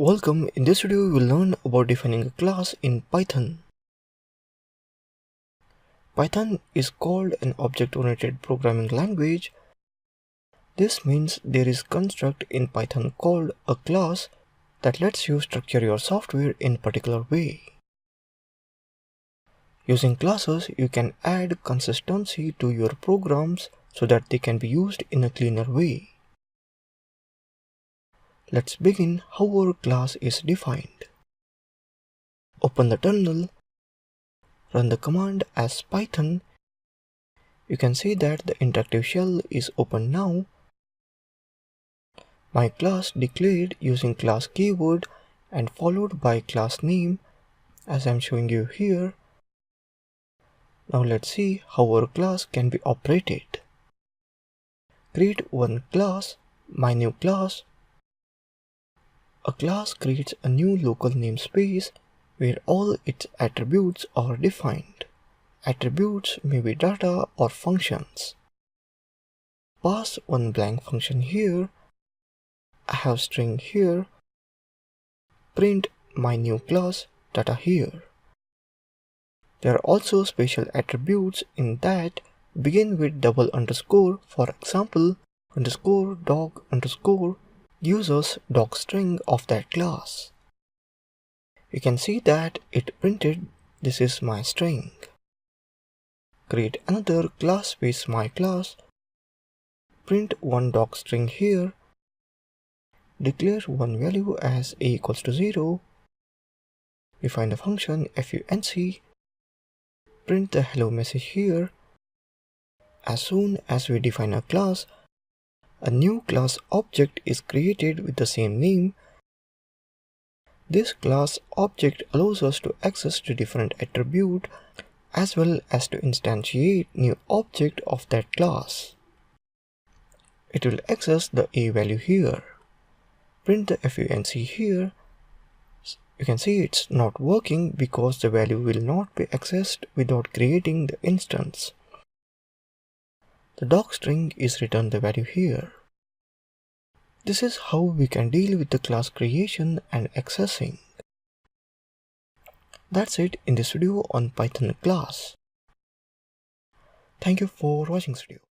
Welcome. In this video, we will learn about defining a class in Python. Python is called an object-oriented programming language. This means there is a construct in Python called a class that lets you structure your software in a particular way. Using classes, you can add consistency to your programs so that they can be used in a cleaner way. Let's begin how our class is defined. Open the terminal, run the command as Python. You can see that the interactive shell is open now. My class declared using class keyword and followed by class name as I'm showing you here. Now let's see how our class can be operated. Create one class, my new class. A class creates a new local namespace where all its attributes are defined. Attributes may be data or functions. Pass one blank function here. I have string here. Print my new class data here. There are also special attributes in that begin with double underscore. For example, underscore dog underscore gives us dog string of that class. You can see that it printed this is my string. Create another class with my class. Print one dog string here. Declare one value as a equals to 0. Define the function func. Print the hello message here. As soon as we define a class, a new class object is created with the same name. This class object allows us to access the different attribute as well as to instantiate new object of that class. It will access the a value here. Print the func here. You can see it's not working because the value will not be accessed without creating the instance. The dog string is returned the value here. This is how we can deal with the class creation and accessing. That's it in this video on Python class. Thank you for watching this video.